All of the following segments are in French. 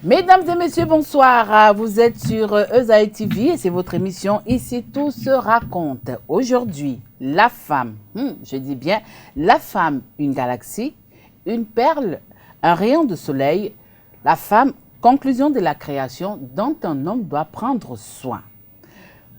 Mesdames et messieurs, bonsoir. Vous êtes sur Esaïe TV et c'est votre émission Ici tout se raconte. Aujourd'hui, la femme, je dis bien la femme, une galaxie, une perle, un rayon de soleil. La femme, conclusion de la création dont un homme doit prendre soin.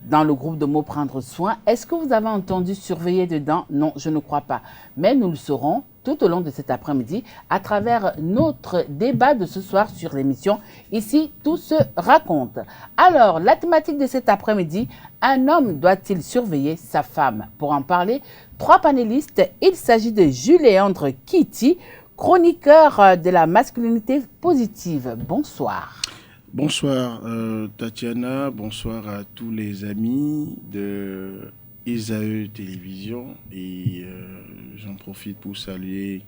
Dans le groupe de mots prendre soin, est-ce que vous avez entendu surveiller dedans? Non, je ne crois pas. Mais nous le saurons tout au long de cet après-midi à travers notre débat de ce soir sur l'émission Ici, tout se raconte. Alors, la thématique de cet après-midi, un homme doit-il surveiller sa femme? Pour en parler, 3 panélistes. Il s'agit de Jules-Léandre Kitty, chroniqueur de la masculinité positive. Bonsoir. Bonsoir Tatiana, bonsoir à tous les amis de Esaïe Télévision et j'en profite pour saluer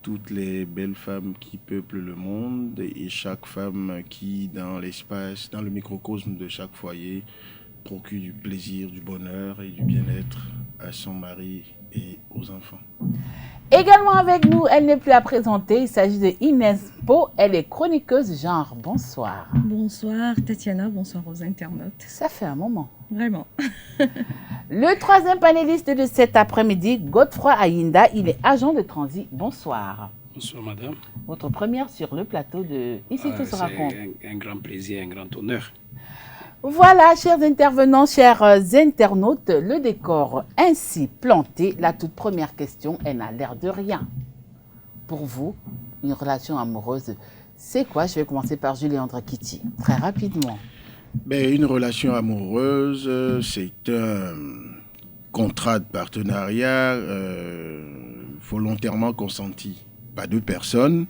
toutes les belles femmes qui peuplent le monde et chaque femme qui dans l'espace, dans le microcosme de chaque foyer procure du plaisir, du bonheur et du bien-être à son mari et aux enfants. Également avec nous, elle n'est plus à présenter, il s'agit de Inès Po, elle est chroniqueuse genre. Bonsoir. Bonsoir Tatiana, bonsoir aux internautes. Ça fait un moment. Vraiment. Le 3e panéliste de cet après-midi, Godefroy Ayinda, il est agent de transit. Bonsoir. Bonsoir madame. Votre première sur le plateau de Ici tout se raconte. C'est un grand plaisir, un grand honneur. Voilà, chers intervenants, chers internautes, le décor ainsi planté, la toute première question, elle n'a l'air de rien. Pour vous, une relation amoureuse, c'est quoi? Je vais commencer par Jules-Léandre Kitty, très rapidement. Une relation amoureuse, c'est un contrat de partenariat volontairement consenti par 2 personnes,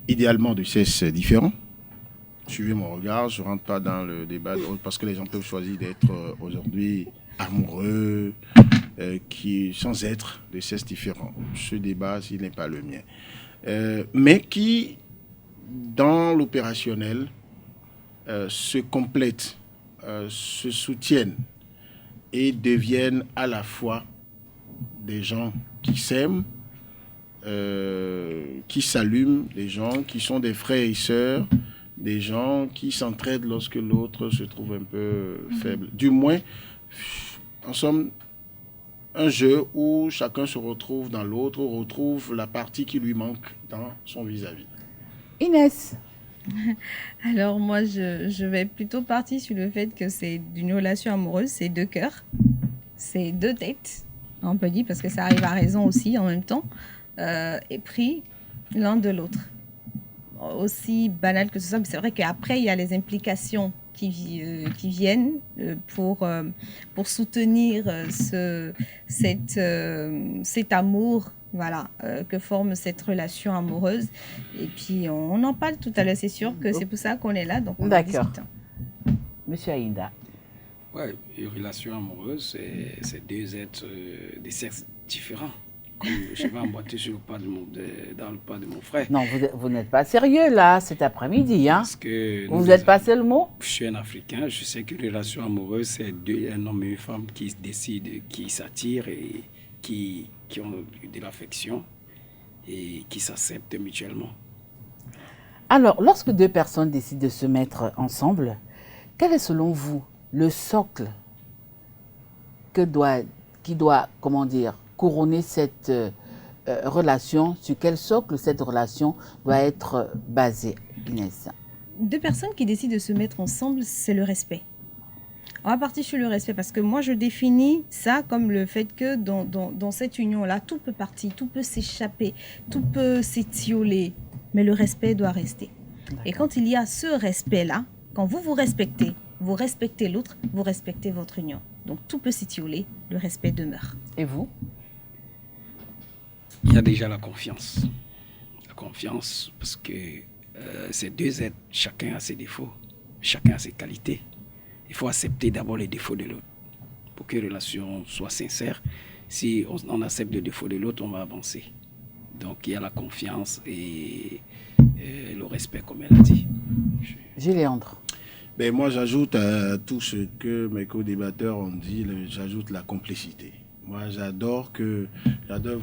idéalement de sexe différents. Suivez mon regard, je ne rentre pas dans le débat parce que les gens peuvent choisir d'être aujourd'hui amoureux, sans être de sexe différent. Ce débat, s'il n'est pas le mien. Mais qui, dans l'opérationnel, se complètent, se soutiennent et deviennent à la fois des gens qui s'aiment, qui s'allument, des gens qui sont des frères et sœurs, des gens qui s'entraident lorsque l'autre se trouve un peu faible. Du moins, en somme, un jeu où chacun se retrouve dans l'autre, retrouve la partie qui lui manque dans son vis-à-vis. Inès. Alors moi, je vais plutôt partir sur le fait que c'est d'une relation amoureuse, c'est 2 cœurs, c'est 2 têtes, on peut dire, parce que ça arrive à raison aussi en même temps, et pris l'un de l'autre. Aussi banal que ce soit, mais c'est vrai qu'après, il y a les implications qui viennent pour soutenir cet amour, voilà, que forme cette relation amoureuse. Et puis, on en parle tout à l'heure, c'est sûr que c'est pour ça qu'on est là, donc on va discuter. Monsieur Ayinda. Oui, une relation amoureuse, c'est 2 êtres de sexes différents. Je vais emboîter sur dans le pas de mon frère. Non, vous n'êtes pas sérieux là, cet après-midi. Hein? Parce que vous êtes passé le mot? Je suis un Africain, je sais qu'une relation amoureuse, c'est un homme et une femme qui se décident, qui s'attirent et qui ont de l'affection et qui s'acceptent mutuellement. Alors, lorsque 2 personnes décident de se mettre ensemble, quel est selon vous le socle qui doit, comment dire, couronner cette relation? Sur quel socle cette relation doit être basée, Inès? 2 personnes qui décident de se mettre ensemble, c'est le respect. On va partir sur le respect parce que moi, je définis ça comme le fait que dans cette union-là, tout peut partir, tout peut s'échapper, tout peut s'étioler, mais le respect doit rester. D'accord. Et quand il y a ce respect-là, quand vous respectez l'autre, vous respectez votre union. Donc tout peut s'étioler, le respect demeure. Et vous? Il y a déjà la confiance. La confiance, parce que ces 2 êtres, chacun a ses défauts, chacun a ses qualités. Il faut accepter d'abord les défauts de l'autre. Pour que la relation soit sincère, si on accepte les défauts de l'autre, on va avancer. Donc il y a la confiance et le respect, comme elle a dit. Jules-Léandre. Moi, j'ajoute à tout ce que mes co-débatteurs ont dit, j'ajoute la complicité. Moi, j'adore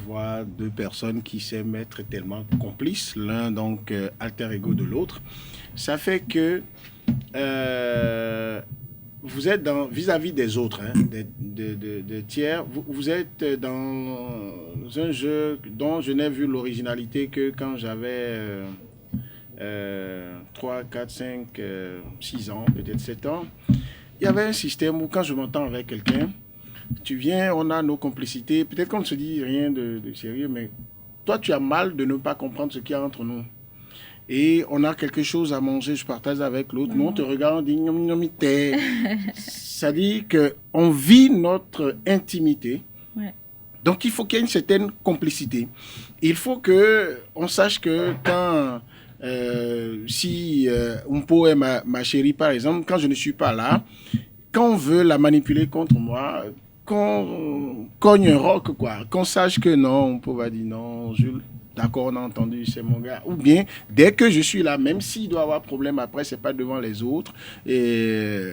voir deux personnes qui s'aiment être tellement complices, l'un donc alter ego de l'autre. Ça fait que vous êtes vis-à-vis des autres, hein, des tiers, vous êtes dans un jeu dont je n'ai vu l'originalité que quand j'avais 3, 4, 5, 6 ans, peut-être 7 ans. Il y avait un système où quand je m'entends avec quelqu'un, tu viens, on a nos complicités, peut-être qu'on ne se dit rien de sérieux, mais toi tu as mal de ne pas comprendre ce qu'il y a entre nous. Et on a quelque chose à manger, je partage avec l'autre, nous on te regarde, on dit gnom, gnom, ité. Ça dit qu'on vit notre intimité. Ouais. Donc il faut qu'il y ait une certaine complicité. Il faut qu'on sache que quand, si Umpo est ma chérie par exemple, quand je ne suis pas là, quand on veut la manipuler contre moi, qu'on cogne un roc, quoi, qu'on sache que non, Umpo va dire non, Jules. D'accord, on a entendu, c'est mon gars. Ou bien, dès que je suis là, même s'il doit avoir problème après, c'est pas devant les autres. Et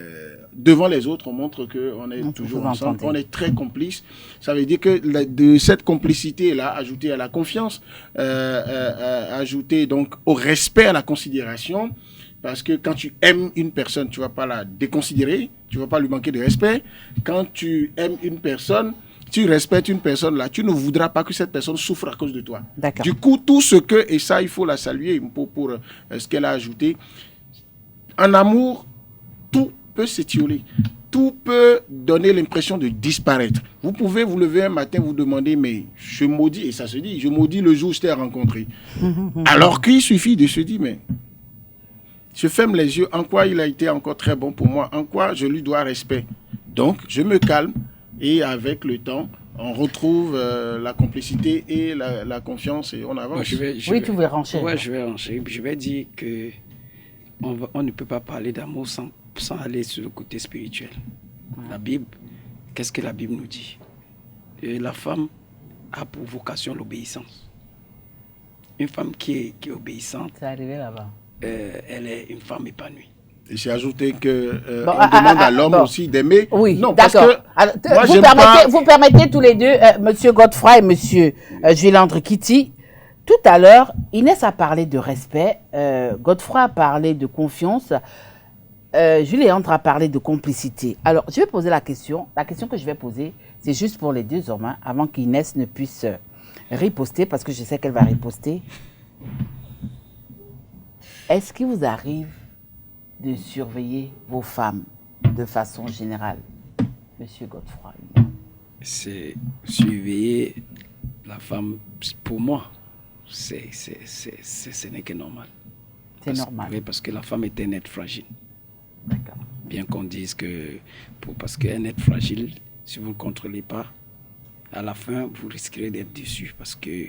devant les autres, on montre qu'on est toujours ensemble, on est très complices. Ça veut dire que de cette complicité-là, ajoutée à la confiance, ajoutée donc au respect, à la considération, parce que quand tu aimes une personne, tu vas pas la déconsidérer, tu vas pas lui manquer de respect. Quand tu aimes une personne, tu respectes une personne là, tu ne voudras pas que cette personne souffre à cause de toi. D'accord. Du coup, tout ce que, et ça il faut la saluer pour ce qu'elle a ajouté, en amour, tout peut s'étioler, tout peut donner l'impression de disparaître. Vous pouvez vous lever un matin, vous demander, mais je maudis, et ça se dit, je maudis le jour où je t'ai rencontré. Alors qu'il suffit de se dire, mais je ferme les yeux, en quoi il a été encore très bon pour moi, en quoi je lui dois respect. Donc, je me calme. Et avec le temps, on retrouve la complicité et la confiance et on avance. Oui, tu veux renchérir. Ouais, je vais renchérir. Je vais dire que on ne peut pas parler d'amour sans aller sur le côté spirituel. Ouais. La Bible, qu'est-ce que la Bible nous dit? Et la femme a pour vocation l'obéissance. Une femme qui est obéissante, c'est arrivé là-bas. Elle est une femme épanouie. Et j'ai ajouté que on demande à l'homme aussi d'aimer. Oui, non, parce d'accord. que moi, vous permettez tous les deux, Monsieur Godefroy et Monsieur Julandre Kitty. Tout à l'heure, Inès a parlé de respect, Godefroy a parlé de confiance, Juléandre a parlé de complicité. Alors, je vais poser la question. La question que je vais poser, c'est juste pour les deux hommes, hein, avant qu'Inès ne puisse riposter, parce que je sais qu'elle va riposter. Est-ce qu'il vous arrive de surveiller vos femmes de façon générale, Monsieur Godefroy? C'est surveiller la femme, pour moi, ce n'est que normal. C'est normal. Oui, parce que la femme est un être fragile. D'accord. Bien qu'on dise que, parce qu'un être fragile, si vous ne contrôlez pas, à la fin, vous risquerez d'être déçu parce que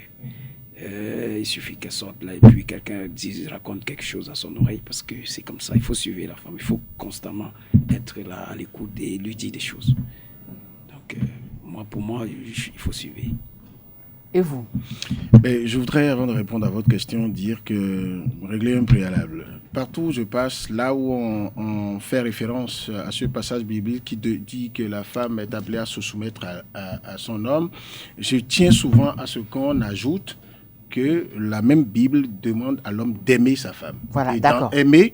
il suffit qu'elle sorte là et puis quelqu'un raconte quelque chose à son oreille parce que c'est comme ça. Il faut suivre la femme. Il faut constamment être là à l'écoute et lui dire des choses. Donc, pour moi, il faut suivre. Et vous? Mais je voudrais, avant de répondre à votre question, dire que régler un préalable. Partout où je passe, là où on fait référence à ce passage biblique qui dit que la femme est appelée à se soumettre à son homme, je tiens souvent à ce qu'on ajoute que la même Bible demande à l'homme d'aimer sa femme. Voilà, et d'accord. Dans aimer,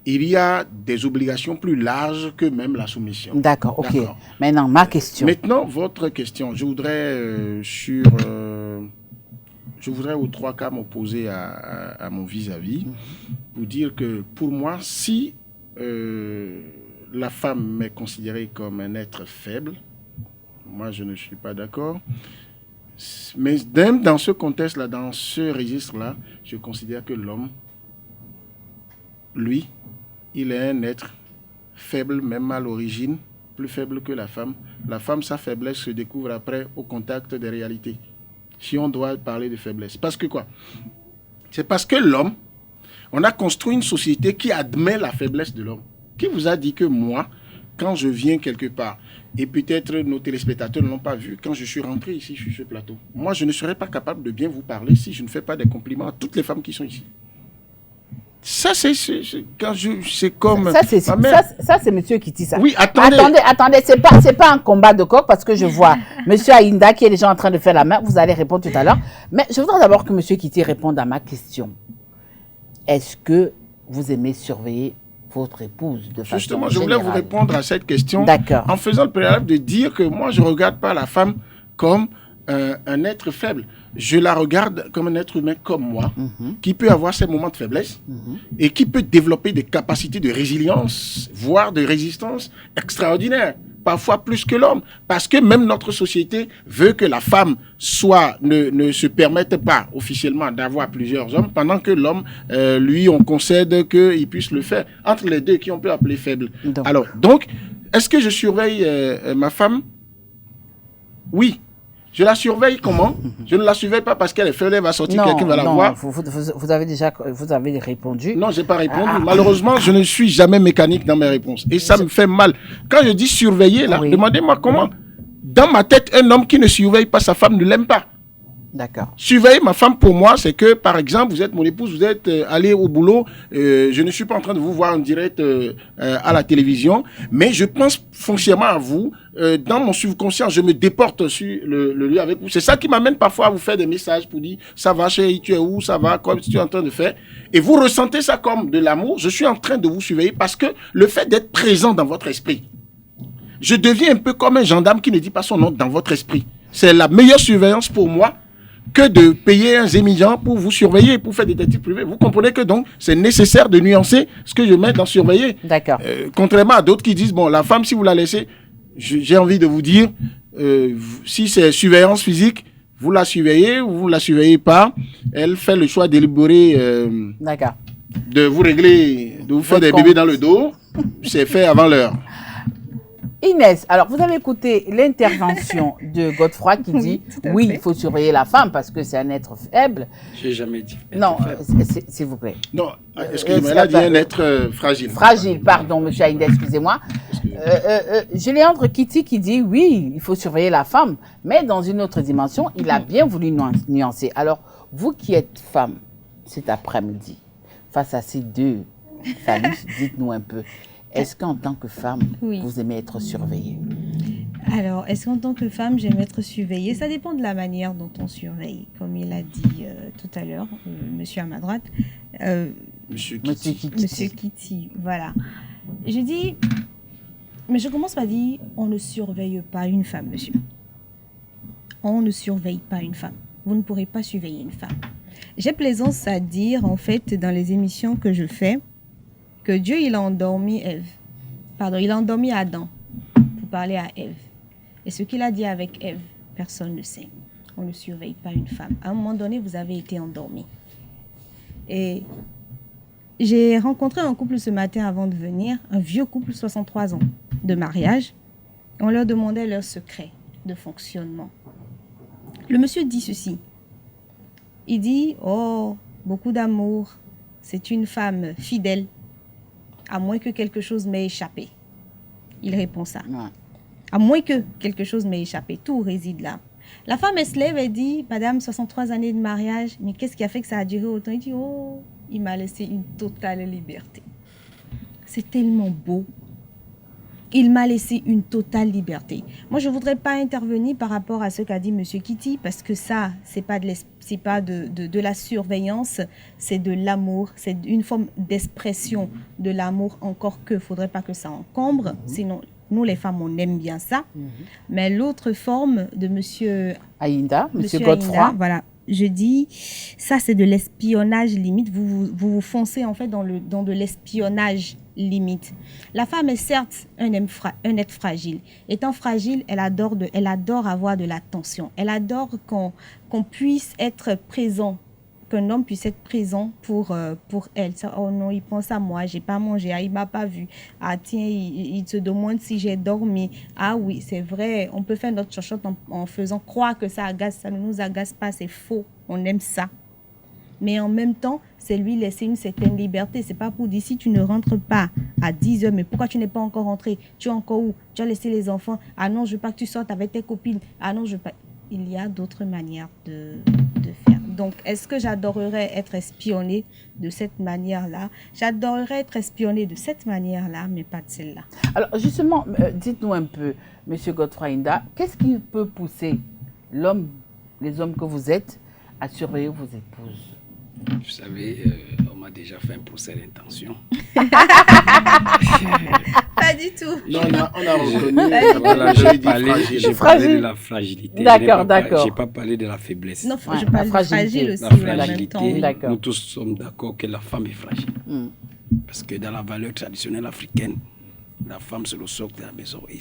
il y a des obligations plus larges que même la soumission. D'accord, ok. Maintenant, ma question. Maintenant, votre question. Je voudrais aux trois cas m'opposer à mon vis-à-vis pour dire que pour moi, si la femme est considérée comme un être faible, moi je ne suis pas d'accord. Mais même dans ce contexte-là, dans ce registre-là, je considère que l'homme, lui, il est un être faible, même à l'origine, plus faible que la femme. La femme, sa faiblesse se découvre après au contact des réalités. Si on doit parler de faiblesse. Parce que quoi? C'est parce que l'homme, on a construit une société qui admet la faiblesse de l'homme. Qui vous a dit que moi, quand je viens quelque part, et peut-être nos téléspectateurs ne l'ont pas vu, quand je suis rentré ici sur ce plateau, moi je ne serais pas capable de bien vous parler si je ne fais pas des compliments à toutes les femmes qui sont ici. Ça, c'est comme Ça, c'est ma mère. ça, c'est monsieur qui dit ça. Oui, attendez. Attendez, c'est pas un combat de coq parce que je vois monsieur Aïnda qui est déjà en train de faire la main. Vous allez répondre tout à l'heure. Mais je voudrais d'abord que monsieur Kitty réponde à ma question. Est-ce que vous aimez surveiller votre épouse de façon Justement, je voulais vous générale? répondre à cette question D'accord. en faisant le préalable de dire que moi, je ne regarde pas la femme comme un être faible. Je la regarde comme un être humain comme moi, qui peut avoir ses moments de faiblesse et qui peut développer des capacités de résilience, voire de résistance extraordinaires, parfois plus que l'homme. Parce que même notre société veut que la femme ne se permette pas officiellement d'avoir plusieurs hommes, pendant que l'homme, lui, on concède qu'il puisse le faire. Entre les deux, qui on peut appeler faibles. Donc, est-ce que je surveille ma femme? Oui. Je la surveille comment? Je ne la surveille pas parce qu'elle est faible, elle va sortir, quelqu'un va la voir. Vous avez répondu. Non, je n'ai pas répondu. Malheureusement, je ne suis jamais mécanique dans mes réponses. Et ça me fait mal. Quand je dis surveiller, là, demandez-moi comment. Dans ma tête, un homme qui ne surveille pas sa femme ne l'aime pas. D'accord. Surveiller ma femme, pour moi, c'est que, par exemple, vous êtes mon épouse, vous êtes allé au boulot, je ne suis pas en train de vous voir en direct à la télévision, mais je pense foncièrement à vous. Dans mon subconscient, je me déporte sur le lieu avec vous. C'est ça qui m'amène parfois à vous faire des messages pour dire, ça va chérie, tu es où, ça va, comme tu es en train de faire. Et vous ressentez ça comme de l'amour. Je suis en train de vous surveiller parce que le fait d'être présent dans votre esprit, je deviens un peu comme un gendarme qui ne dit pas son nom dans votre esprit. C'est la meilleure surveillance pour moi que de payer un émigrant pour vous surveiller, pour faire des détectives privés. Vous comprenez que donc, c'est nécessaire de nuancer ce que je mets dans surveiller. D'accord. Contrairement à d'autres qui disent, bon, la femme, si vous la laissez, j'ai envie de vous dire, si c'est surveillance physique, vous la surveillez ou vous ne la surveillez pas, elle fait le choix délibéré de vous régler, de vous faire des bébés dans le dos. C'est fait avant l'heure. Inès, alors vous avez écouté l'intervention de Godefroy qui dit oui, il faut surveiller la femme parce que c'est un être faible. Je n'ai jamais dit. Non, s'il vous plaît. Non, excusez-moi, elle a dit un être fragile. Fragile, pardon, monsieur Inès, excusez-moi. Juliandre Kitty qui dit oui, il faut surveiller la femme, mais dans une autre dimension, il a bien voulu nuancer. Alors, vous qui êtes femme cet après-midi, face à ces deux phallus, dites-nous un peu. Est-ce qu'en tant que femme, vous aimez être surveillée? Alors, est-ce qu'en tant que femme, j'aime être surveillée? Ça dépend de la manière dont on surveille. Comme il a dit tout à l'heure, monsieur à ma droite. Monsieur Kitty, voilà. Je dis, mais je commence par dire, on ne surveille pas une femme, monsieur. On ne surveille pas une femme. Vous ne pourrez pas surveiller une femme. J'ai plaisance à dire, en fait, dans les émissions que je fais, que Dieu, il a endormi il a endormi Adam pour parler à Ève. Et ce qu'il a dit avec Ève, personne ne sait. On ne surveille pas une femme. À un moment donné, vous avez été endormi. Et j'ai rencontré un couple ce matin avant de venir, un vieux couple, 63 ans de mariage. On leur demandait leur secret de fonctionnement. Le monsieur dit ceci. Il dit, oh, beaucoup d'amour. C'est une femme fidèle. À moins que quelque chose m'ait échappé. Il répond ça. Ouais. À moins que quelque chose m'ait échappé. Tout réside là. La femme, elle se lève et dit, madame, 63 années de mariage, mais qu'est-ce qui a fait que ça a duré autant? Il dit, oh, il m'a laissé une totale liberté. C'est tellement beau. Il m'a laissé une totale liberté. Moi, je ne voudrais pas intervenir par rapport à ce qu'a dit M. Kitty, parce que ça, ce n'est pas, de la surveillance, c'est de l'amour. C'est une forme d'expression de l'amour, encore que il ne faudrait pas que ça encombre. Sinon, nous, les femmes, on aime bien ça. Mais l'autre forme de M. Aïnda, M. Godefroy. Voilà. Je dis, ça, c'est de l'espionnage limite. Vous foncez, en fait, dans de l'espionnage limite. La femme est certes un être fragile. Étant fragile, elle adore avoir de l'attention. Elle adore qu'on puisse être présent, qu'un homme puisse être présent pour elle. Ça, oh non, il pense à moi, j'ai pas mangé, il m'a pas vu. Ah tiens, il se demande si j'ai dormi. Ah oui, c'est vrai, on peut faire notre chochotte en faisant croire que ça agace, ça ne nous agace pas, c'est faux. On aime ça. Mais en même temps, c'est lui laisser une certaine liberté. C'est pas pour dire si tu ne rentres pas à 10h, mais pourquoi tu n'es pas encore rentré? Tu es encore où? Tu as laissé les enfants? Ah non, je veux pas que tu sortes avec tes copines. Ah non, je veux pas. Il y a d'autres manières de faire. Donc, est-ce que j'adorerais être espionnée de cette manière-là? J'adorerais être espionnée de cette manière-là, mais pas de celle-là. Alors, justement, dites-nous un peu, Monsieur Godfrey Inda, qu'est-ce qui peut pousser les hommes que vous êtes, à surveiller vos épouses? Vous savez, on m'a déjà fait un procès d'intention. Pas du tout. Non, on a reconnu Voilà, j'ai parlé de la fragilité. D'accord. Je n'ai pas parlé de la faiblesse. Non, Ouais, je la parle de fragilité. fragile aussi, La ouais, en même fragilité, temps. D'accord. nous tous sommes d'accord que la femme est fragile. Parce que dans la valeur traditionnelle africaine, la femme c'est le socle de la maison. Et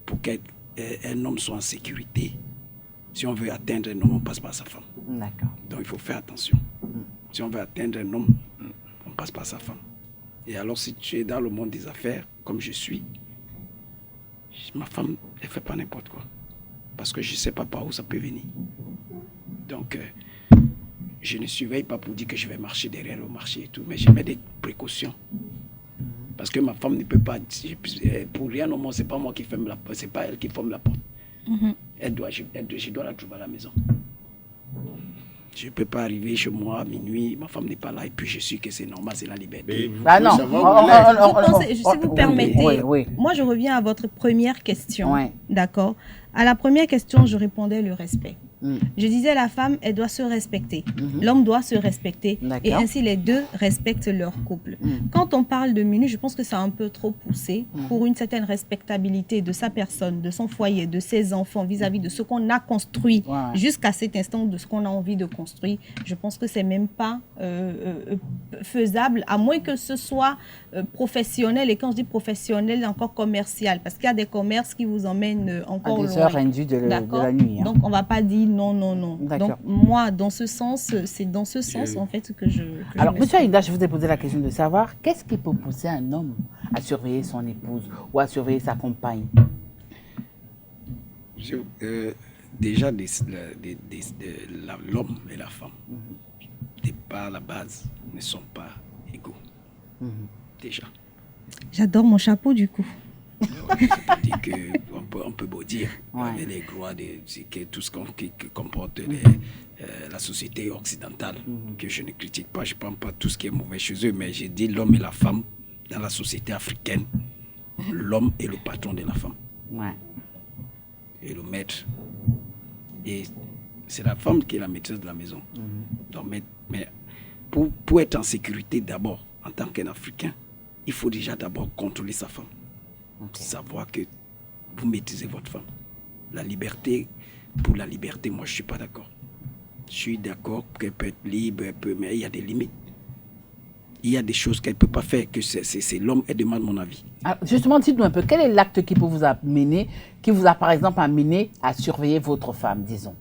pour qu'un homme soit en sécurité, si on veut atteindre un homme, on passe par sa femme. D'accord. Donc il faut faire attention. Si on veut atteindre un homme, on passe par sa femme. Et alors si tu es dans le monde des affaires, comme je suis, ma femme, elle ne fait pas n'importe quoi. Parce que je ne sais pas par où ça peut venir. Donc, je ne surveille pas pour dire que je vais marcher derrière le marché et tout, mais je mets des précautions. Parce que ma femme ne peut pas, pour rien au monde, ce n'est pas moi qui ferme la porte, ce n'est pas elle qui ferme la porte. Je dois la trouver à la maison. Je ne peux pas arriver chez moi à minuit, ma femme n'est pas là et puis je suis que c'est normal, c'est la liberté. Ah non, Si vous permettez, oui. moi je reviens à votre première question. Ouais. D'accord. À la première question, je répondais le respect. Je disais la femme, elle doit se respecter. L'homme doit se respecter. Et ainsi, les deux respectent leur couple. Quand on parle de minuit, je pense que c'est un peu trop poussé pour une certaine respectabilité de sa personne, de son foyer, de ses enfants vis-à-vis de ce qu'on a construit jusqu'à cet instant, de ce qu'on a envie de construire. Je pense que c'est même pas faisable, à moins que ce soit professionnel. Et quand je dis professionnel, encore commercial. Parce qu'il y a des commerces qui vous emmènent encore loin. Des heures indues de la nuit. Donc, on ne va pas dire non. Donc, moi, dans ce sens, c'est dans ce sens, en fait, que je... Alors, monsieur Aïda, je vous ai posé la question de savoir qu'est-ce qui peut pousser un homme à surveiller son épouse ou à surveiller sa compagne? Déjà, l'homme et la femme, par la base, ne sont pas égaux. Déjà. J'adore mon chapeau, du coup. C'est-à-dire qu'on peut beau dire, avec les droits, tout ce qui comporte la société occidentale, que je ne critique pas, je ne prends pas tout ce qui est mauvais chez eux, mais j'ai dit l'homme et la femme, dans la société africaine, l'homme est le patron de la femme. Et le maître. Et c'est la femme qui est la maîtresse de la maison. Donc, mais pour être en sécurité d'abord, en tant qu'un Africain, il faut déjà d'abord contrôler sa femme. Savoir que vous maîtrisez votre femme. La liberté, pour la liberté, moi je ne suis pas d'accord. Je suis d'accord qu'elle peut être libre, mais il y a des limites. Il y a des choses qu'elle ne peut pas faire, que c'est l'homme, elle demande mon avis. Alors, justement, dites-nous un peu, quel est l'acte qui peut vous amener, qui vous a par exemple amené à surveiller votre femme, disons?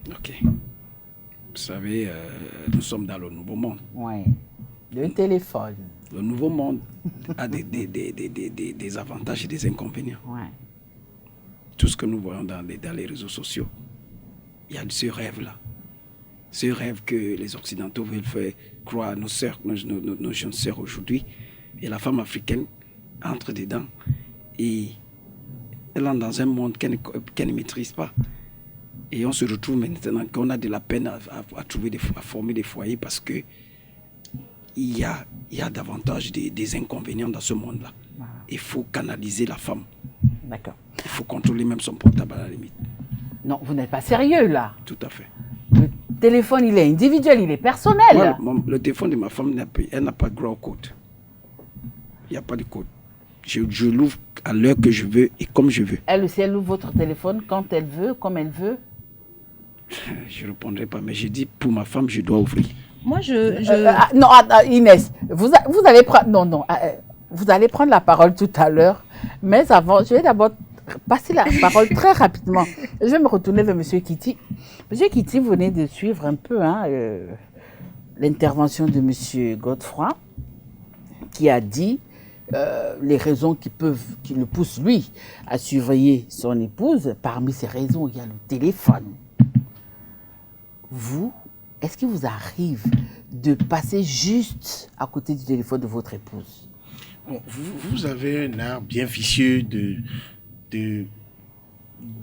Ok. Vous savez, nous sommes dans le nouveau monde. Oui. Le téléphone. Le nouveau monde a des avantages et des inconvénients. Tout ce que nous voyons dans les réseaux sociaux, il y a ce rêve-là. Ce rêve que les Occidentaux veulent faire croire à nos sœurs, nos jeunes sœurs aujourd'hui. Et la femme africaine entre dedans et elle entre dans un monde qu'elle ne maîtrise pas. Et on se retrouve maintenant qu'on a de la peine à former des foyers parce que il y a davantage des inconvénients dans ce monde-là. Il faut canaliser la femme. D'accord. Il faut contrôler même son portable à la limite. Non, vous n'êtes pas sérieux là. Tout à fait. Le téléphone, il est individuel, il est personnel. Le téléphone de ma femme, elle n'a pas de droit au code. Il n'y a pas de code. Je l'ouvre à l'heure que je veux et comme je veux. Elle aussi, elle ouvre votre téléphone quand elle veut, comme elle veut. Je ne répondrai pas, mais j'ai dit pour ma femme, je dois ouvrir. Moi, non, Inès, vous allez prendre... vous allez prendre la parole tout à l'heure, mais avant, je vais d'abord passer la parole très rapidement. Je vais me retourner vers M. Kitty. M. Kitty, vous venez de suivre un peu l'intervention de M. Godfrey, qui a dit les raisons qui le poussent, lui, à surveiller son épouse. Parmi ces raisons, il y a le téléphone. Vous, est-ce qu'il vous arrive de passer juste à côté du téléphone de votre épouse? Bon, vous avez un art bien vicieux de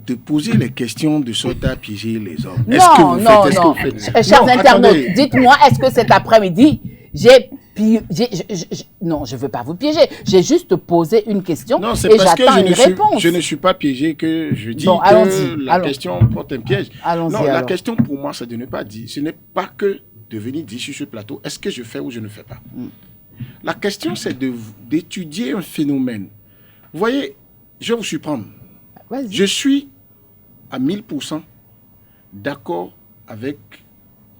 de poser les questions de sorte à piéger les hommes. Non, Est-ce que vous non, faites, est-ce que non. vous faites Chers Non, internautes, attendez. dites-moi, est-ce que cet après-midi, non, je ne veux pas vous piéger. J'ai juste posé une question Non, c'est et parce que j'attends une réponse. je ne suis pas piégé que je dis Bon, que allons-y, la allons. question porte un piège. Allons-y, Non, la alors. question pour moi, c'est de ne pas dire. Ce n'est pas que de venir dire sur ce plateau, est-ce que je fais ou je ne fais pas. La question, c'est d'étudier un phénomène. Vous voyez, je vais vous surprendre. Vas-y. Je suis à 1000% d'accord avec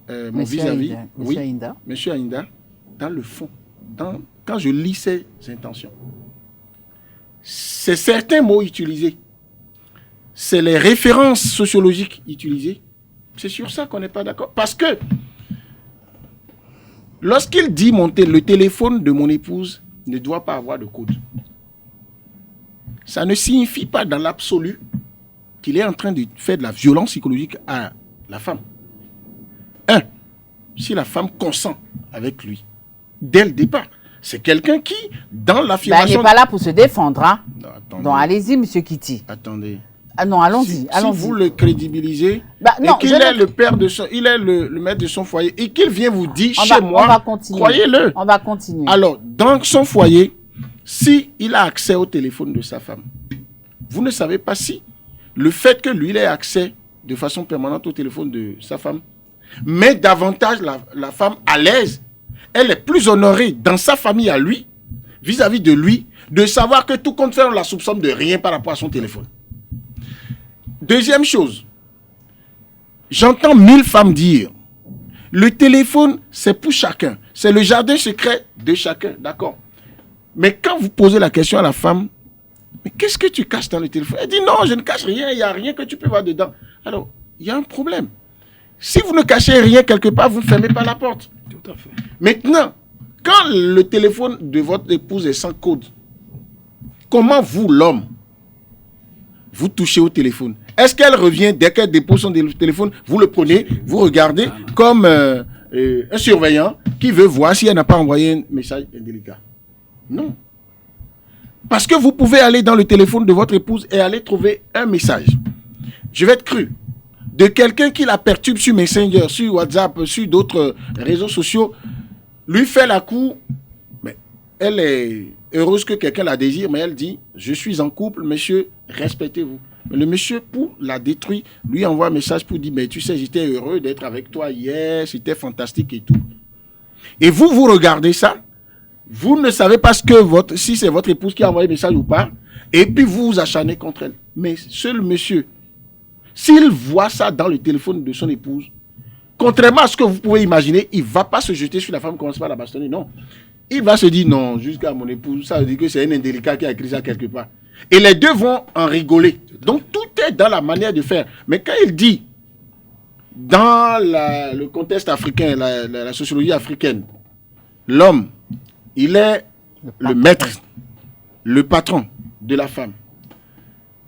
mon Monsieur vis-à-vis. Aïda, Monsieur Aïda. Monsieur Aïda, dans le fond, quand je lis ses intentions. C'est certains mots utilisés. C'est les références sociologiques utilisées. C'est sur ça qu'on n'est pas d'accord. Parce que lorsqu'il dit le téléphone de mon épouse ne doit pas avoir de code, ça ne signifie pas dans l'absolu qu'il est en train de faire de la violence psychologique à la femme. Si la femme consent avec lui, dès le départ, c'est quelqu'un qui, dans Ben, elle l'affirmation... n'est pas là pour se défendre. Hein. Non, attendez. Donc, allez-y, Monsieur Kitty. Attendez. Ah non, allons-y, Si allons-y. vous le crédibilisez, Bah, non, et qu'il je est ne- le père de son, il est le maître de son foyer, et qu'il vient vous dire On chez va moi, continuer. croyez-le. On va continuer. Alors, dans son foyer, si il a accès au téléphone de sa femme, vous ne savez pas si le fait que lui il ait accès de façon permanente au téléphone de sa femme met davantage la femme à l'aise. Elle est plus honorée dans sa famille à lui, vis-à-vis de lui, de savoir que tout compte fait, on la soupçonne de rien par rapport à son téléphone. Deuxième chose, j'entends 1000 femmes dire, le téléphone, c'est pour chacun. C'est le jardin secret de chacun, d'accord. Mais quand vous posez la question à la femme, mais qu'est-ce que tu caches dans le téléphone? Elle dit, non, je ne cache rien, il n'y a rien que tu peux voir dedans. Alors, il y a un problème. Si vous ne cachez rien quelque part, vous ne fermez pas la porte. Tout à fait. Maintenant, quand le téléphone de votre épouse est sans code, comment vous, l'homme, vous touchez au téléphone? Est-ce qu'elle revient dès qu'elle dépose son téléphone, vous le prenez, vous regardez comme un surveillant qui veut voir si elle n'a pas envoyé un message indélicat? Non. Parce que vous pouvez aller dans le téléphone de votre épouse et aller trouver un message. Je vais être cru. De quelqu'un qui la perturbe sur Messenger, sur WhatsApp, sur d'autres réseaux sociaux, lui fait la cour, mais elle est heureuse que quelqu'un la désire, mais elle dit, je suis en couple, monsieur, respectez-vous. Mais le monsieur, pour la détruire, lui envoie un message pour dire, mais tu sais, j'étais heureux d'être avec toi hier, c'était fantastique et tout. Et vous regardez ça, vous ne savez pas si c'est votre épouse qui a envoyé le message ou pas, et puis vous vous acharnez contre elle. Mais seul monsieur, s'il voit ça dans le téléphone de son épouse, contrairement à ce que vous pouvez imaginer, il ne va pas se jeter sur la femme, commence pas à la bastonner, non. Il va se dire, non, jusqu'à mon épouse, ça veut dire que c'est un indélicat qui a écrit ça quelque part. Et les deux vont en rigoler. Donc tout est dans la manière de faire. Mais quand il dit, dans le contexte africain, la sociologie africaine, l'homme, il est le maître, le patron de la femme.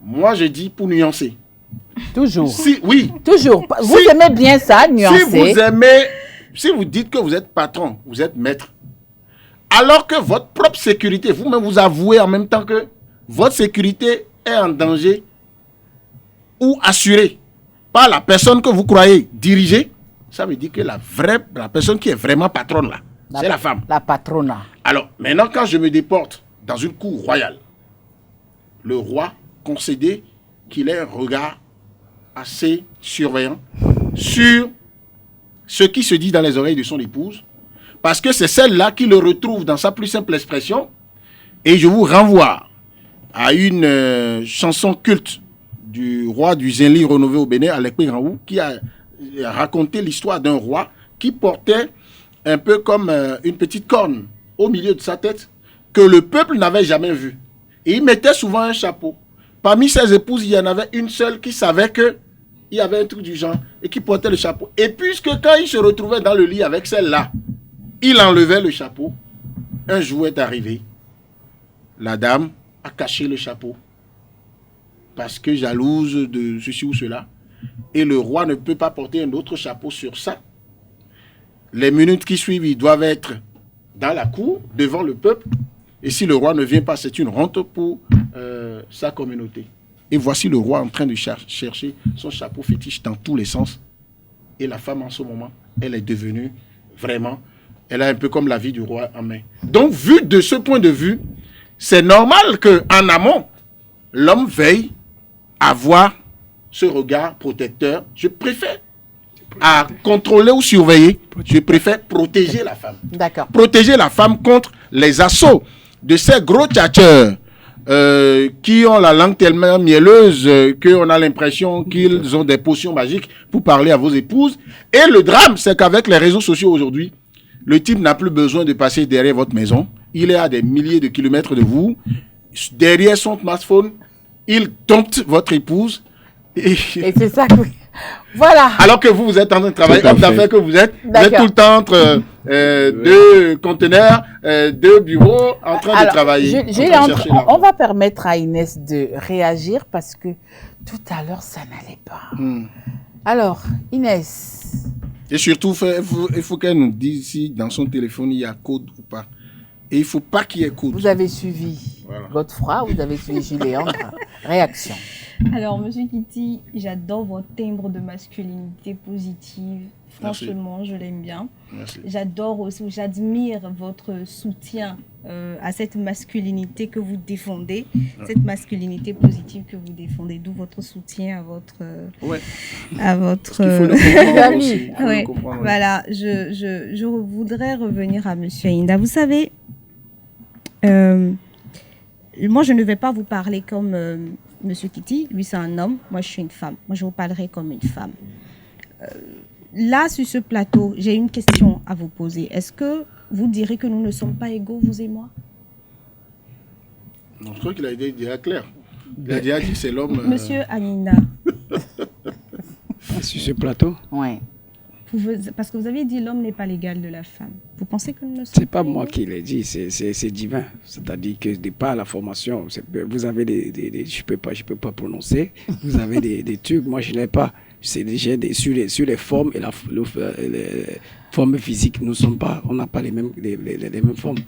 Moi, je dis pour nuancer. Toujours. Oui. Toujours. Vous aimez bien ça, nuancer. Si vous dites que vous êtes patron, vous êtes maître, alors que votre propre sécurité, vous-même vous avouez en même temps que votre sécurité est en danger ou assurée par la personne que vous croyez diriger, ça veut dire que la personne qui est vraiment patronne là, c'est la femme. La patrona. Alors, maintenant, quand je me déporte dans une cour royale, le roi concédait qu'il ait un regard assez surveillant sur ce qui se dit dans les oreilles de son épouse, parce que c'est celle-là qui le retrouve dans sa plus simple expression. Et je vous renvoie à une chanson culte du roi du Zenli renouvelé au Bénin, Alekpe Granhou, qui a raconté l'histoire d'un roi qui portait un peu comme une petite corne au milieu de sa tête que le peuple n'avait jamais vue. Et il mettait souvent un chapeau. Parmi ses épouses, il y en avait une seule qui savait qu'il y avait un truc du genre et qui portait le chapeau. Et puisque quand il se retrouvait dans le lit avec celle-là, il enlevait le chapeau, un jour est arrivé. La dame a caché le chapeau parce que jalouse de ceci ou cela. Et le roi ne peut pas porter un autre chapeau sur ça. Les minutes qui suivent, ils doivent être dans la cour, devant le peuple. Et si le roi ne vient pas, c'est une honte pour sa communauté. Et voici le roi en train de chercher son chapeau fétiche dans tous les sens. Et la femme, en ce moment, elle est devenue vraiment... Elle a un peu comme la vie du roi en main. Donc, vu de ce point de vue, c'est normal qu'en amont, l'homme veille à avoir ce regard protecteur. Je préfère à contrôler ou surveiller. Je préfère protéger la femme. D'accord. Protéger la femme contre les assauts de ces gros tchatcheurs qui ont la langue tellement mielleuse qu'on a l'impression qu'ils ont des potions magiques pour parler à vos épouses. Et le drame, c'est qu'avec les réseaux sociaux aujourd'hui, le type n'a plus besoin de passer derrière votre maison. Il est à des milliers de kilomètres de vous. Derrière son smartphone, il dompte votre épouse. Et c'est ça que... Voilà. Alors que vous êtes en train de travailler, homme d'affaires que vous êtes tout le temps entre deux conteneurs, deux bureaux, en train de travailler. On va permettre à Inès de réagir parce que tout à l'heure, ça n'allait pas. Alors, Inès... Et surtout, il faut qu'elle nous dise si dans son téléphone, il y a code ou pas. Et il ne faut pas qu'il y ait code. Vous avez suivi Godefroy, vous avez suivi Juliandre. Réaction. Alors, Monsieur Kitty, j'adore votre timbre de masculinité positive. Franchement, merci. Je l'aime bien. Merci. J'adore aussi, j'admire votre soutien à cette masculinité que vous défendez, cette masculinité positive que vous défendez, d'où votre soutien à votre... à votre... Il faut le comprendre. Voilà, je voudrais revenir à Monsieur Inda. Vous savez, moi, je ne vais pas vous parler comme Monsieur Kitty. Lui, c'est un homme. Moi, je suis une femme. Moi, je vous parlerai comme une femme. Là, sur ce plateau, j'ai une question à vous poser. Est-ce que vous direz que nous ne sommes pas égaux, vous et moi? Non, je crois qu'il a été déjà clair. Il a déjà dit que c'est l'homme... Monsieur Anina. Sur ce plateau? Oui. Parce que vous avez dit l'homme n'est pas l'égal de la femme. Vous pensez que nous ne sommes C'est pas moi qui l'ai dit, c'est divin. C'est-à-dire que de par la formation, vous avez je peux pas prononcer. Vous avez des trucs, moi je l'ai pas. C'est déjà sur les formes et les formes physiques, on n'a pas les mêmes formes.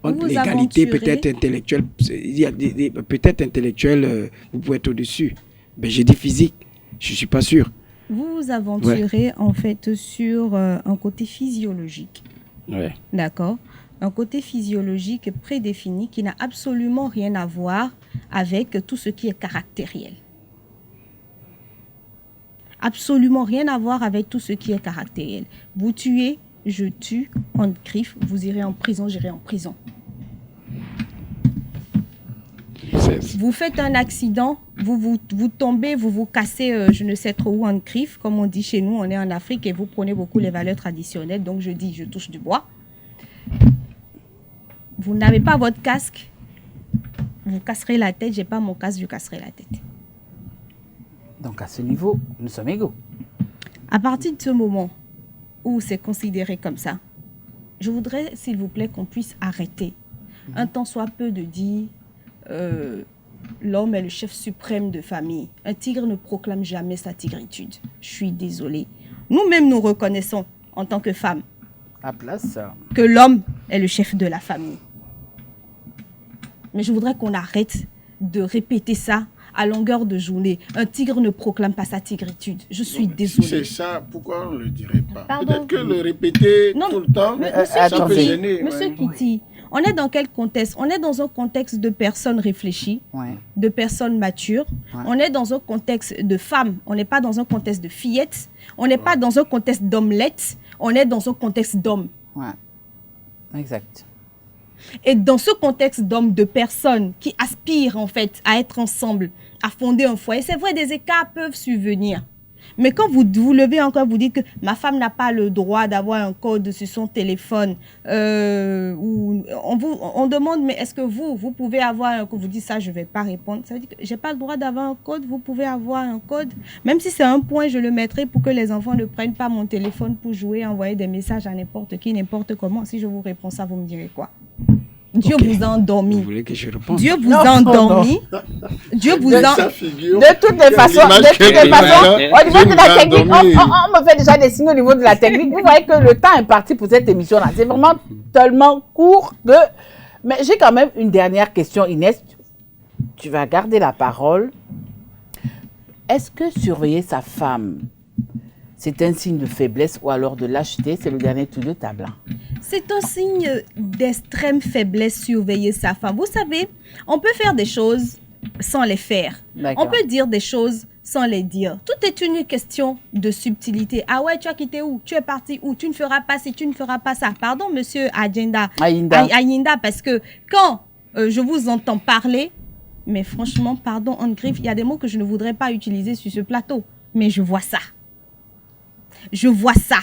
L'égalité peut-être intellectuelle, il y a peut-être intellectuelle, vous pouvez être au-dessus. Mais j'ai dit physique, je suis pas sûr. Vous vous aventurez en fait sur un côté physiologique. Ouais. D'accord. Un côté physiologique prédéfini qui n'a absolument rien à voir avec tout ce qui est caractériel. Absolument rien à voir avec tout ce qui est caractériel. Vous tuez, je tue, on griffe, vous irez en prison, j'irai en prison. Vous faites un accident, vous tombez, vous vous cassez, je ne sais trop où, en griffe, comme on dit chez nous, on est en Afrique et vous prenez beaucoup les valeurs traditionnelles, donc je dis, je touche du bois. Vous n'avez pas votre casque, vous casserez la tête, j'ai pas mon casque, je casserai la tête. Donc à ce niveau, nous sommes égaux. À partir de ce moment où c'est considéré comme ça, je voudrais, s'il vous plaît, qu'on puisse arrêter un tant soit peu de dire l'homme est le chef suprême de famille. Un tigre ne proclame jamais sa tigritude. Je suis désolée. Nous-mêmes, nous reconnaissons, en tant que femmes, que l'homme est le chef de la famille. Mais je voudrais qu'on arrête de répéter ça à longueur de journée. Un tigre ne proclame pas sa tigritude. Je suis désolée. Si c'est ça, pourquoi on ne le dirait pas? Peut-être que le répéter tout le temps, ça peut gêner. Monsieur Kitty, on est dans quel contexte? On est dans un contexte de personnes réfléchies, de personnes matures. On est dans un contexte de femmes. On n'est pas dans un contexte de fillettes. On n'est pas dans un contexte d'omelettes. On est dans un contexte d'hommes. Exact. Et dans ce contexte d'hommes, de personnes qui aspirent en fait à être ensemble, à fonder un foyer, c'est vrai, des écarts peuvent survenir. Mais quand vous levez encore, vous dites que ma femme n'a pas le droit d'avoir un code sur son téléphone, ou on demande, mais est-ce que vous pouvez avoir un code? Vous dites ça, je ne vais pas répondre. Ça veut dire que je n'ai pas le droit d'avoir un code, vous pouvez avoir un code. Même si c'est un point, je le mettrai pour que les enfants ne prennent pas mon téléphone pour jouer, envoyer des messages à n'importe qui, n'importe comment. Si je vous réponds ça, vous me direz quoi? Dieu vous a endormi. Vous voulez que je réponde? Dieu vous a endormi. Dieu vous a... De toutes les façons, au niveau de la technique, on me fait déjà des signes au niveau de la technique. Vous voyez que le temps est parti pour cette émission-là. C'est vraiment tellement court que... Mais j'ai quand même une dernière question, Inès. tu vas garder la parole. Est-ce que surveiller sa femme, c'est un signe de faiblesse ou alors de lâcheté? C'est le dernier tour de table. C'est un signe d'extrême faiblesse, surveiller sa femme. Vous savez, on peut faire des choses sans les faire. On peut dire des choses sans les dire. Tout est une question de subtilité. Ah ouais, tu as quitté où? Tu es parti où? Tu ne feras pas ci, tu ne feras pas ça. Pardon, monsieur Ayinda, parce que quand je vous entends parler, mais franchement, pardon, en griffe, il y a des mots que je ne voudrais pas utiliser sur ce plateau. Mais je vois ça. Je vois ça.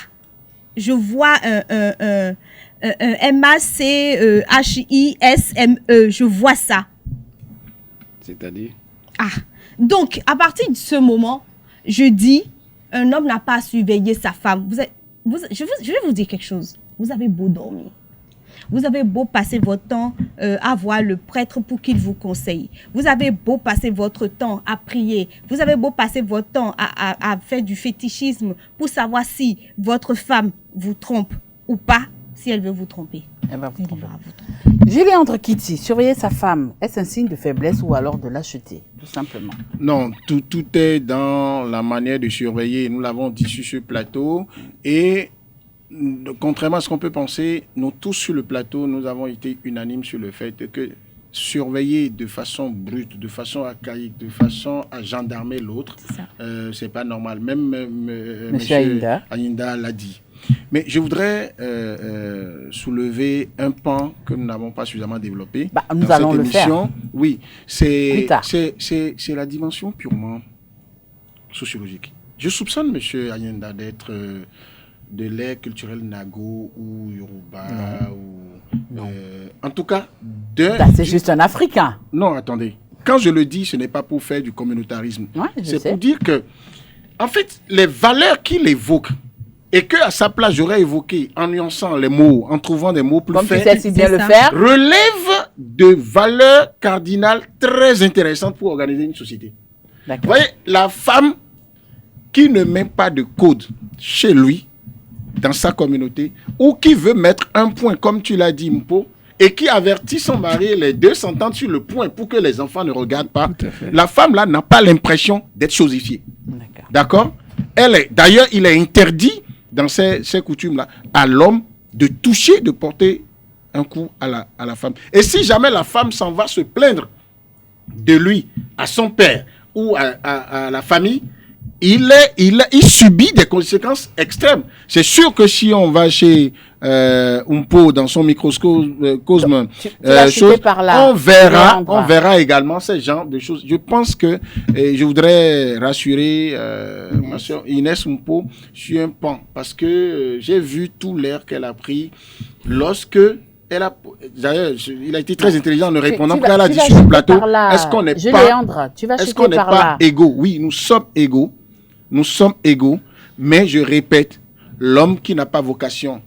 Je vois un M-A-C-H-I-S-M-E. Je vois ça. C'est-à-dire? Ah, donc, à partir de ce moment, je dis, un homme n'a pas à surveiller sa femme. Je vais vous dire quelque chose. Vous avez beau dormir. Vous avez beau passer votre temps à voir le prêtre pour qu'il vous conseille. Vous avez beau passer votre temps à prier. Vous avez beau passer votre temps à faire du fétichisme pour savoir si votre femme vous trompe ou pas. Si elle veut vous tromper. Elle va vous tromper. Julien Andre Kitty, surveiller sa femme, est-ce un signe de faiblesse ou alors de lâcheté, tout simplement? Non, tout est dans la manière de surveiller. Nous l'avons dit sur ce plateau. Et contrairement à ce qu'on peut penser, nous tous sur le plateau, nous avons été unanimes sur le fait que surveiller de façon brute, de façon archaïque, de façon à gendarmer l'autre, c'est pas normal. Même monsieur Ayinda l'a dit. Mais je voudrais soulever un pan que nous n'avons pas suffisamment développé. Nous allons le faire. Oui, c'est la dimension purement sociologique. Je soupçonne M. Ayinda d'être de l'ère culturelle Nago ou Yoruba. En tout cas, c'est juste un Africain. Non, attendez. Quand je le dis, ce n'est pas pour faire du communautarisme. C'est pour dire que, en fait, les valeurs qu'il évoque, et qu'à sa place, j'aurais évoqué en nuançant les mots, en trouvant des mots plus faits, relève de valeurs cardinales très intéressantes pour organiser une société. Vous voyez, la femme qui ne met pas de code chez lui, dans sa communauté, ou qui veut mettre un point, comme tu l'as dit, Mpo, et qui avertit son mari, les deux s'entendent sur le point pour que les enfants ne regardent pas, la femme là n'a pas l'impression d'être chosifiée. D'accord? D'ailleurs, il est interdit dans ces coutumes-là, à l'homme de toucher, de porter un coup à la femme. Et si jamais la femme s'en va se plaindre de lui à son père ou à la famille, il subit des conséquences extrêmes. C'est sûr que si on va chez Umpo dans son microcosme, on verra également ce genre de choses. Je pense que je voudrais rassurer ma soeur Inès Umpo sur un pan, parce que j'ai vu tout l'air qu'elle a pris lorsque d'ailleurs, il a été très intelligent en ne répondant qu'à la discussion sur le plateau. Est-ce qu'on n'est pas égaux? Oui, nous sommes égaux. Nous sommes égaux, mais je répète, l'homme qui n'a pas vocation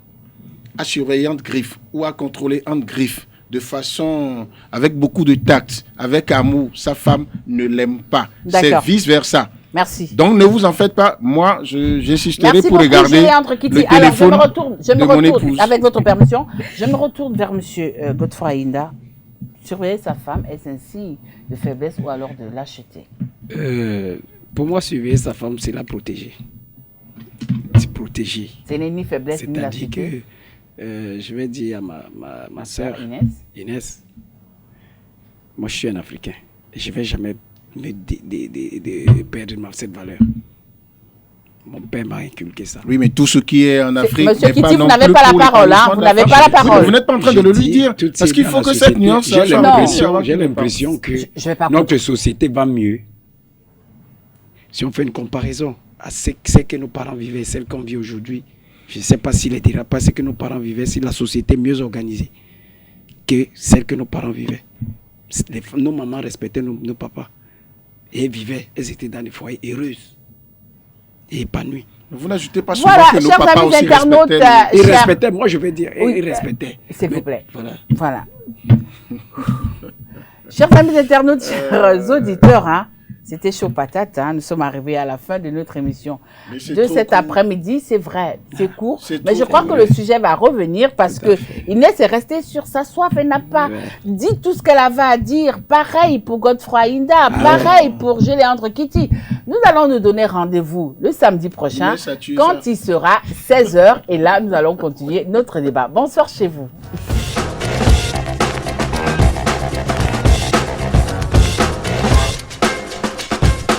à surveiller entre griffes ou à contrôler entre griffes de façon, avec beaucoup de tact, avec amour, sa femme ne l'aime pas. C'est vice-versa. Merci. Donc ne vous en faites pas. Moi, j'insisterai pour regarder le téléphone de mon épouse. Avec votre permission, je me retourne vers monsieur Godfrey Ayinda. Surveiller sa femme, est-ce un signe de faiblesse ou alors de lâcheté? Pour moi, surveiller sa femme, c'est la protéger. C'est protéger. C'est ni faiblesse ni lâcheté. C'est-à-dire que, je vais dire à ma soeur Inès, moi je suis un Africain. Et je ne vais jamais me perdre cette valeur. Mon père m'a inculqué ça. Oui, mais tout ce qui est en Afrique Monsieur Kitty, vous n'avez pas la parole, hein? Vous n'avez pas la parole. Vous n'êtes pas en train de le lui dire. Parce qu'il faut que cette nuance... J'ai l'impression que notre société va mieux. Si on fait une comparaison à ce que nos parents vivaient, celle qu'on vit aujourd'hui, je ne sais pas s'il est déjà pas ce que nos parents vivaient, si la société est mieux organisée que celle que nos parents vivaient. Nos mamans respectaient nos papas. Et elles vivaient, elles étaient dans des foyers heureuses et épanouies. Vous n'ajoutez pas souvent que nos papas aussi respectaient. Ils respectaient, moi je vais dire, ils respectaient. S'il vous plaît. Voilà. Chers amis internautes, chers auditeurs, hein, C'était chaud patate, hein. Nous sommes arrivés à la fin de notre émission Mais de cet après-midi. C'est vrai, c'est court. C'est Mais trop je crois court, que le sujet va revenir parce Tout à que fait. Inès est restée sur sa soif. Elle n'a pas dit tout ce qu'elle avait à dire. Pareil pour Godefroy Inda, pareil pour Géléandre Kitty. Nous allons nous donner rendez-vous le samedi prochain Inès a tué quand ça. il sera 16h. Et là, nous allons continuer notre débat. Bonsoir chez vous.